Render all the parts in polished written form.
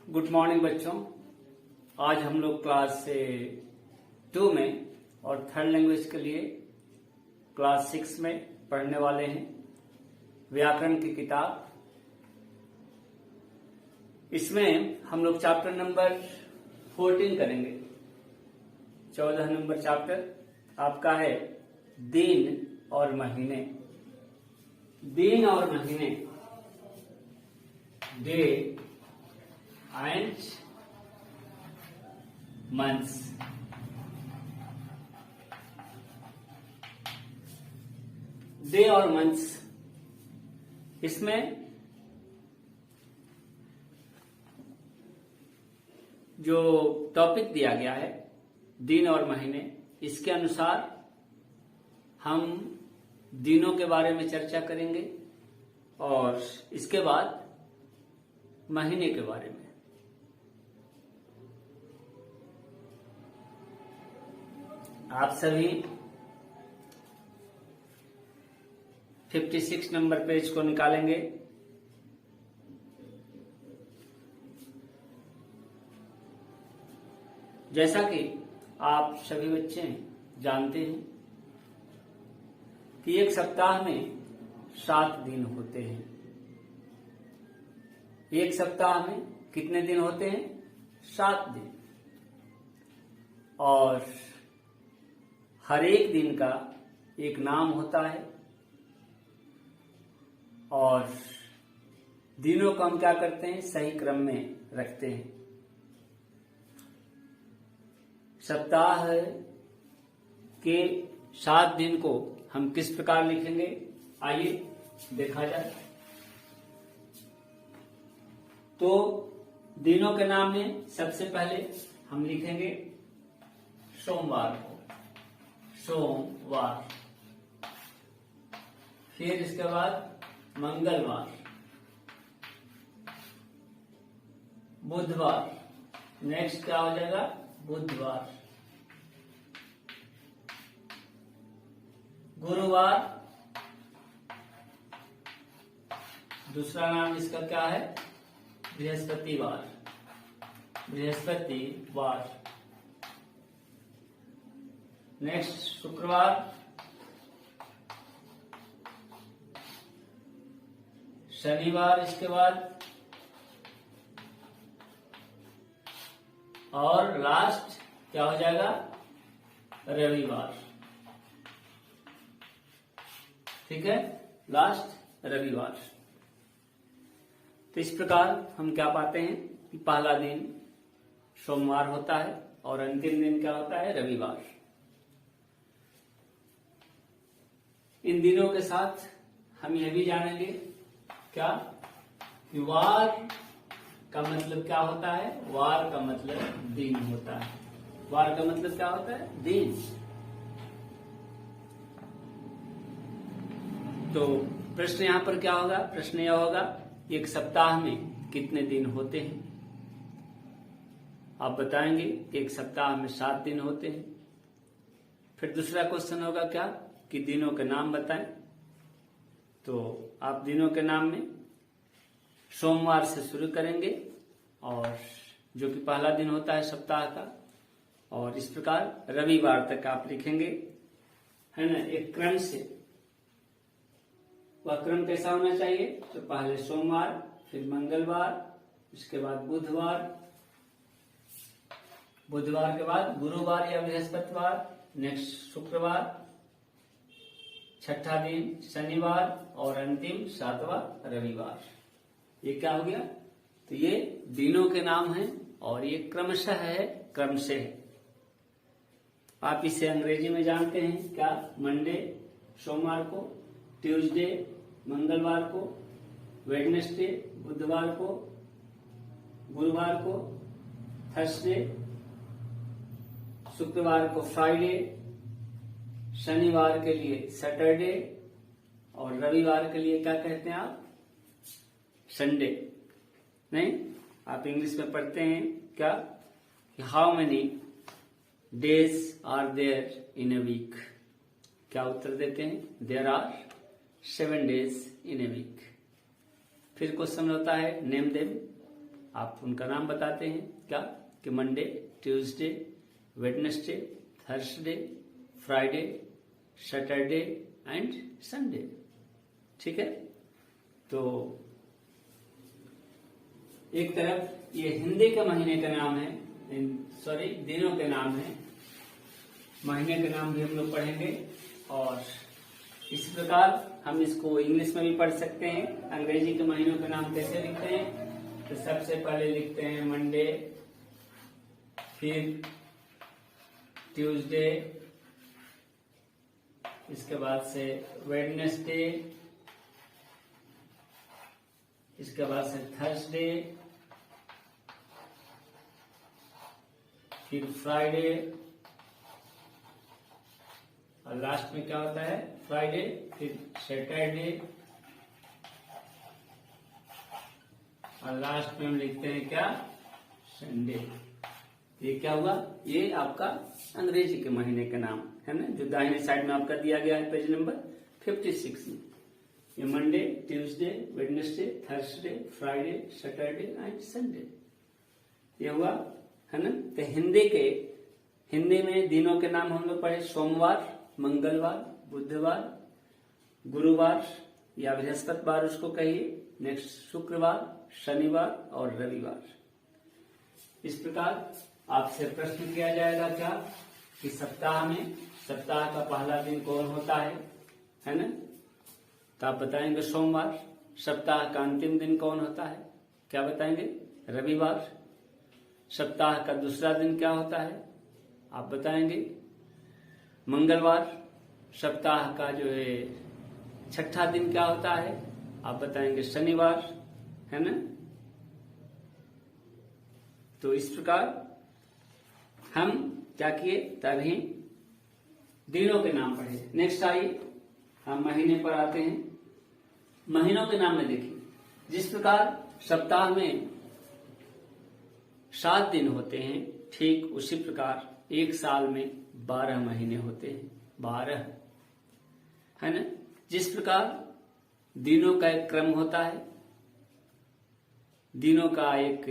Good morning बच्चों। आज हम लोग क्लास 2 में और थर्ड लैंग्वेज के लिए क्लास 6 में पढ़ने वाले हैं व्याकरण की किताब। इसमें हम लोग चैप्टर नंबर 14 करेंगे। 14 नंबर चैप्टर आपका है दिन और महीने। दिन और महीने, डे and months। डे और मंथ्स, इसमें जो टॉपिक दिया गया है दिन और महीने, इसके अनुसार हम दिनों के बारे में चर्चा करेंगे और इसके बाद महीने के बारे में। आप सभी 56 नंबर पेज को निकालेंगे। जैसा कि आप सभी बच्चे जानते हैं कि एक सप्ताह में 7 दिन होते हैं। एक सप्ताह में कितने दिन होते हैं? 7 दिन। और हर एक दिन का एक नाम होता है और दिनों को हम क्या करते हैं? सही क्रम में रखते हैं। सप्ताह के 7 दिन को हम किस प्रकार लिखेंगे, आइए देखा जाए। तो दिनों के नाम में सबसे पहले हम लिखेंगे सोमवार को, सोमवार। फिर इसके बाद मंगलवार, बुधवार। नेक्स्ट क्या हो जाएगा? बुधवार। गुरुवार, दूसरा नाम इसका क्या है? बृहस्पतिवार, बृहस्पतिवार। नेक्स्ट शुक्रवार, शनिवार इसके बाद, और लास्ट क्या हो जाएगा? रविवार। ठीक है, लास्ट रविवार। तो इस प्रकार हम क्या पाते हैं कि पहला दिन सोमवार होता है और अंतिम दिन क्या होता है? रविवार। इन दिनों के साथ हम यह भी जानेंगे क्या कि वार का मतलब क्या होता है? वार का मतलब दिन होता है। वार का मतलब क्या होता है? दिन। तो प्रश्न यहां पर क्या होगा? प्रश्न यह होगा, एक सप्ताह में कितने दिन होते हैं? आप बताएंगे कि एक सप्ताह में 7 दिन होते हैं। फिर दूसरा क्वेश्चन होगा क्या कि दिनों के नाम बताएं। तो आप दिनों के नाम में सोमवार से शुरू करेंगे और जो कि पहला दिन होता है सप्ताह का, और इस प्रकार रविवार तक आप लिखेंगे, है ना, एक क्रम से। वह क्रम कैसा होना चाहिए? तो पहले सोमवार, फिर मंगलवार, इसके बाद बुधवार, बुधवार के बाद गुरुवार या बृहस्पतिवार, नेक्स्ट शुक्रवार, छठा दिन शनिवार और अंतिम 7वां रविवार। ये क्या हो गया? तो ये दिनों के नाम हैं और ये क्रमशः है, क्रम से है। आप इसे अंग्रेजी में जानते हैं क्या? मंडे सोमवार को, ट्यूसडे मंगलवार को, वेडनेसडे बुधवार को, गुरुवार को थर्सडे, शुक्रवार को फ्राइडे, शनिवार के लिए सैटरडे और रविवार के लिए क्या कहते हैं आप? संडे। नहीं, आप इंग्लिश में पढ़ते हैं क्या? How many days are there in a week? क्या उत्तर देते हैं? There are 7 days in a week। फिर क्वेश्चन होता है नेम देम। आप उनका नाम बताते हैं क्या कि Monday, Tuesday, Wednesday, Thursday, Friday, Saturday and Sunday. ठीक है, तो एक तरफ ये हिंदी के महीने का नाम है, सॉरी दिनों के नाम है, महीने के नाम भी हम लोग पढ़ेंगे। और इस प्रकार हम इसको इंग्लिश में भी पढ़ सकते हैं। अंग्रेजी के महीनों के नाम कैसे लिखते हैं, तो सबसे पहले लिखते हैं मंडे, फिर ट्यूसडे, इसके बाद से वेडनेसडे, इसके बाद से थर्सडे, फिर फ्राइडे, और लास्ट में क्या होता है फ्राइडे, फिर सैटरडे, और लास्ट में हम लिखते हैं क्या संडे। ये क्या हुआ, ये आपका अंग्रेजी के महीने का नाम है ना, जो दाहिने साइड में आपका दिया गया है पेज नंबर 56 में। ये Monday, Tuesday, Wednesday, Thursday, Friday, Saturday and Sunday, ये हुआ है ना। तो हिंदी में दिनों के नाम हम लोग पढ़े, सोमवार, मंगलवार, बुधवार, गुरुवार या बृहस्पतिवार उसको कहिए, नेक्स्ट शुक्रवार, शनिवार और रविवार। इस प्रकार आपसे प्रश्न किया जाएगा क्या कि सप्ताह में सप्ताह का पहला दिन कौन होता है ना, तो आप बताएंगे सोमवार। सप्ताह का अंतिम दिन कौन होता है, क्या बताएंगे, रविवार। सप्ताह का दूसरा दिन क्या होता है, आप बताएंगे मंगलवार। सप्ताह का जो है छठा दिन क्या होता है, आप बताएंगे शनिवार, है ना। तो इस प्रकार हम क्या किए, तभी दिनों के नाम पढ़े। नेक्स्ट आइए हम महीने पर आते हैं। महीनों के नाम में देखिए, जिस प्रकार सप्ताह में 7 दिन होते हैं, ठीक उसी प्रकार एक साल में 12 महीने होते हैं, 12, है ना। जिस प्रकार दिनों का एक क्रम होता है, दिनों का एक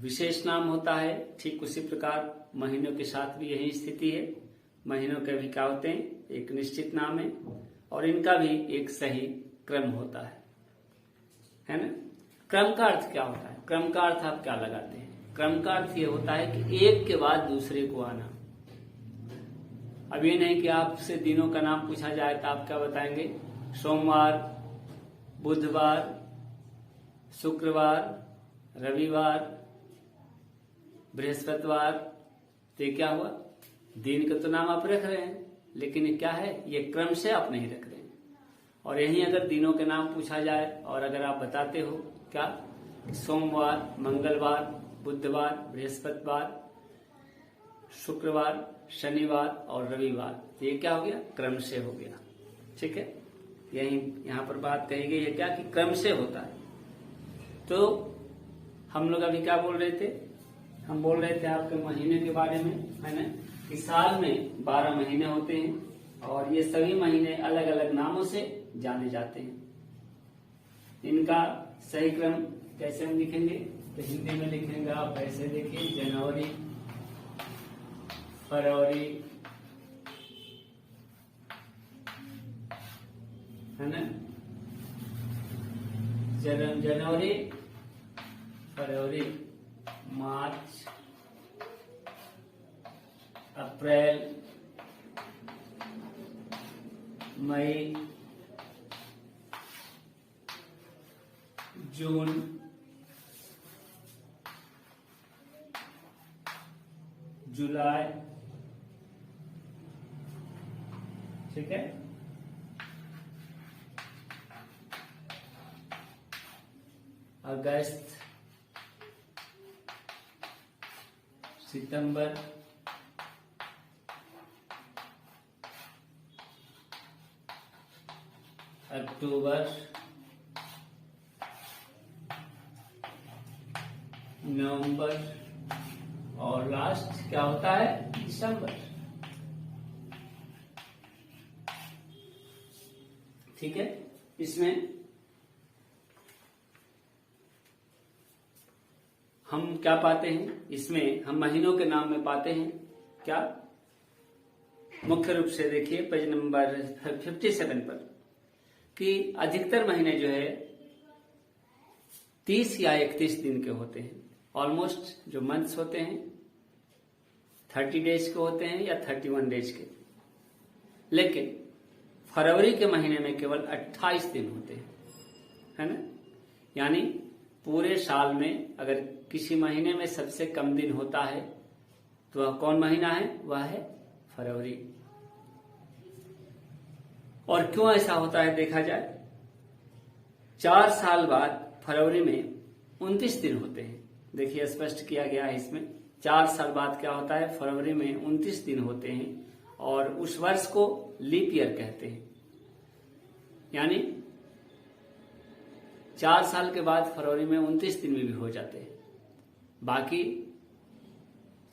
विशेष नाम होता है, ठीक उसी प्रकार महीनों के साथ भी यही स्थिति है। महीनों के भी क्या होते हैं, एक निश्चित नाम है और इनका भी एक सही क्रम होता है ना। क्रम का अर्थ क्या होता है, क्रम का अर्थ आप क्या लगाते हैं, क्रम का अर्थ ये होता है कि एक के बाद दूसरे को आना। अब ये नहीं कि आपसे दिनों का नाम पूछा जाए तो आप क्या बताएंगे, सोमवार, बुधवार, शुक्रवार, रविवार, बृहस्पतिवार। तो ये क्या हुआ, दिन का तो नाम आप रख रहे हैं, लेकिन ये क्या है, ये क्रम से आप नहीं रख रहे हैं। और यहीं अगर दिनों के नाम पूछा जाए और अगर आप बताते हो क्या, सोमवार, मंगलवार, बुधवार, बृहस्पतिवार, शुक्रवार, शनिवार और रविवार, तो ये क्या हो गया, क्रम से हो गया। ठीक है, यही यहाँ पर बात कही गई है क्या कि क्रम से होता है। तो हम लोग अभी क्या बोल रहे थे, हम बोल रहे थे आपके महीने के बारे में, है ना, कि साल में 12 महीने होते हैं और ये सभी महीने अलग अलग नामों से जाने जाते हैं। इनका सही क्रम कैसे हम लिखेंगे, तो हिंदी में लिखेंगे आप ऐसे, देखिए, जनवरी, फरवरी, है ना, जनवरी, फरवरी, मार्च, अप्रैल, मई, जून, जुलाई, ठीक है, अगस्त, सितंबर, अक्टूबर, नवंबर और लास्ट क्या होता है, दिसंबर। ठीक है, इसमें हम क्या पाते हैं, इसमें हम महीनों के नाम में पाते हैं क्या, मुख्य रूप से देखिए पेज नंबर 57 पर, कि अधिकतर महीने जो है 30 या 31 दिन के होते हैं। ऑलमोस्ट जो मंथ्स होते हैं 30 डेज के होते हैं या 31 डेज के, लेकिन फरवरी के महीने में केवल 28 दिन होते हैं, है ना। यानी पूरे साल में अगर किसी महीने में सबसे कम दिन होता है तो वह कौन महीना है, वह है फरवरी। और क्यों ऐसा होता है देखा जाए, 4 साल बाद फरवरी में 29 दिन होते हैं। देखिए स्पष्ट किया गया है इसमें, 4 साल बाद क्या होता है, फरवरी में 29 दिन होते हैं और उस वर्ष को लीप ईयर कहते हैं। यानी 4 साल के बाद फरवरी में 29 दिन भी हो जाते हैं। बाकी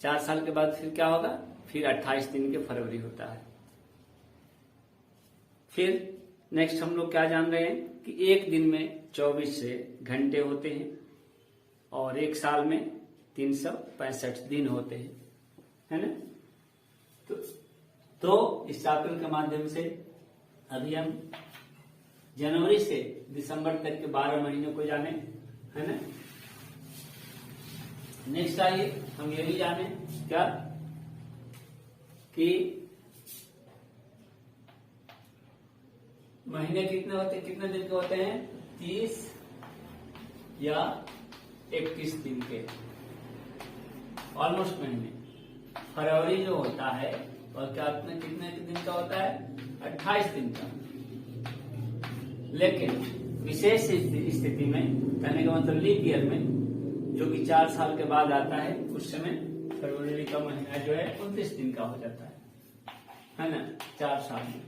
4 साल के बाद फिर क्या होगा, फिर 28 दिन के फरवरी होता है। फिर नेक्स्ट हम लोग क्या जान रहे हैं कि एक दिन में 24 घंटे होते हैं और एक साल में 365 दिन होते हैं, है ना। तो इस चैप्टर के माध्यम से अभी हम जनवरी से दिसंबर तक के 12 महीनों को जाने, है ना। नेक्स्ट आइए हम ये भी जाने क्या कि महीने कितने होते, कितने दिन के होते हैं, 30 या 31 दिन के ऑलमोस्ट महीने। फरवरी जो होता है और क्या कितने दिन का होता है, 28 दिन का। लेकिन विशेष स्थिति में, कहने का मतलब लीप ईयर में, जो कि 4 साल के बाद आता है, उस समय फरवरी का महीना जो है 29 दिन का हो जाता है ना, 4 साल में।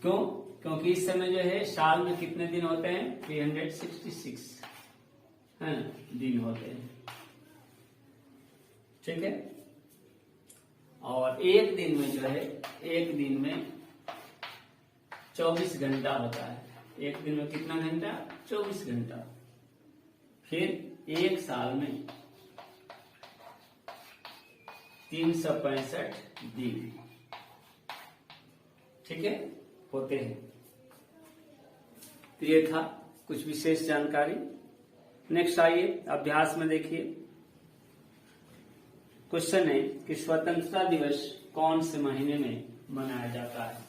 क्यों, क्योंकि इस समय जो है साल में कितने दिन होते हैं, 366 है ना, दिन होते हैं, ठीक है। और एक दिन में जो है, एक दिन में 24 घंटा होता है। एक दिन में कितना घंटा, 24 घंटा। फिर एक साल में 365 दिन, ठीक है, होते हैं। तो ये था कुछ विशेष जानकारी। नेक्स्ट आइए अभ्यास में देखिए, क्वेश्चन है कि स्वतंत्रता दिवस कौन से महीने में मनाया जाता है।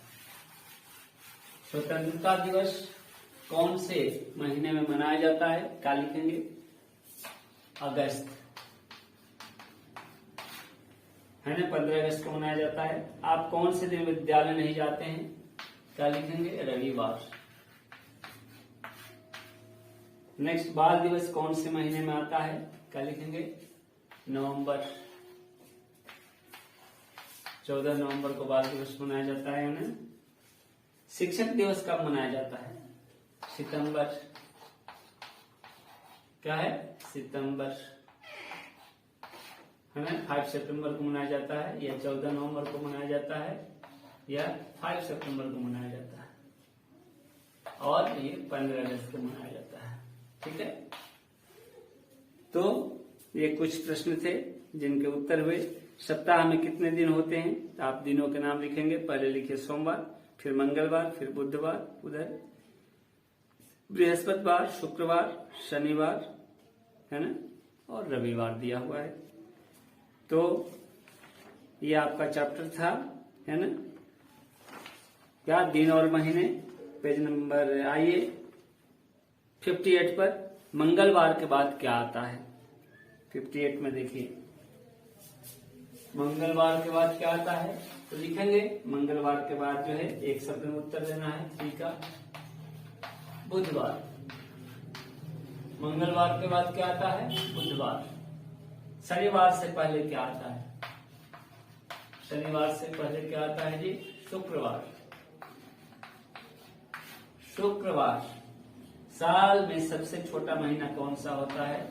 स्वतंत्रता दिवस कौन से महीने में मनाया जाता है, क्या लिखेंगे, अगस्त, है ना, 15 अगस्त को मनाया जाता है। आप कौन से दिन विद्यालय नहीं जाते हैं, क्या लिखेंगे, रविवार। नेक्स्ट बाल दिवस कौन से महीने में आता है, क्या लिखेंगे, नवंबर। 14 नवंबर को बाल दिवस मनाया जाता है उन्हें। शिक्षक दिवस कब मनाया जाता है, सितंबर, क्या है, सितंबर, है ना। 5 सितंबर को मनाया जाता है, या 14 नवंबर को मनाया जाता है, या 5 सितंबर को मनाया जाता है, और ये 15 अगस्त को मनाया जाता है, ठीक है। तो ये कुछ प्रश्न थे जिनके उत्तर हुए। सप्ताह में कितने दिन होते हैं, आप दिनों के नाम लिखेंगे। पहले लिखिए सोमवार, फिर मंगलवार, फिर बुधवार, उधर बृहस्पतिवार, शुक्रवार, शनिवार, है ना, और रविवार दिया हुआ है। तो ये आपका चैप्टर था, है ना, क्या, दिन और महीने। पेज नंबर आइए 58 पर, मंगलवार के बाद क्या आता है। 58 में देखिए मंगलवार के बाद क्या आता है, तो लिखेंगे मंगलवार के बाद जो है एक शब्द में उत्तर देना है, ठीक है, बुधवार। मंगलवार के बाद क्या आता है, बुधवार। शनिवार से पहले क्या आता है, शनिवार से पहले क्या आता है जी, शुक्रवार। शुक्रवार। साल में सबसे छोटा महीना कौन सा होता है,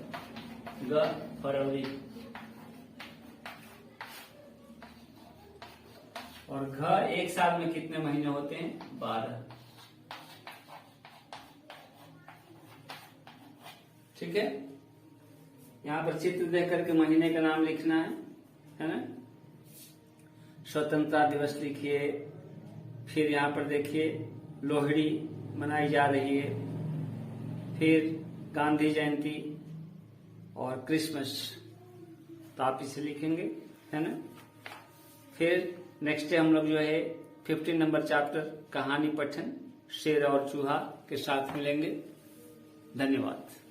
फरवरी। और एक साल में कितने महीने होते हैं, 12, ठीक है। यहाँ पर चित्र देख करके महीने का नाम लिखना है ना। स्वतंत्रता दिवस लिखिए, फिर यहाँ पर देखिए लोहड़ी मनाई जा रही है, फिर गांधी जयंती और क्रिसमस, तो आप इसे लिखेंगे, है ना। फिर नेक्स्ट डे हम लोग जो है 15 नंबर चैप्टर कहानी पठन शेर और चूहा के साथ मिलेंगे। धन्यवाद।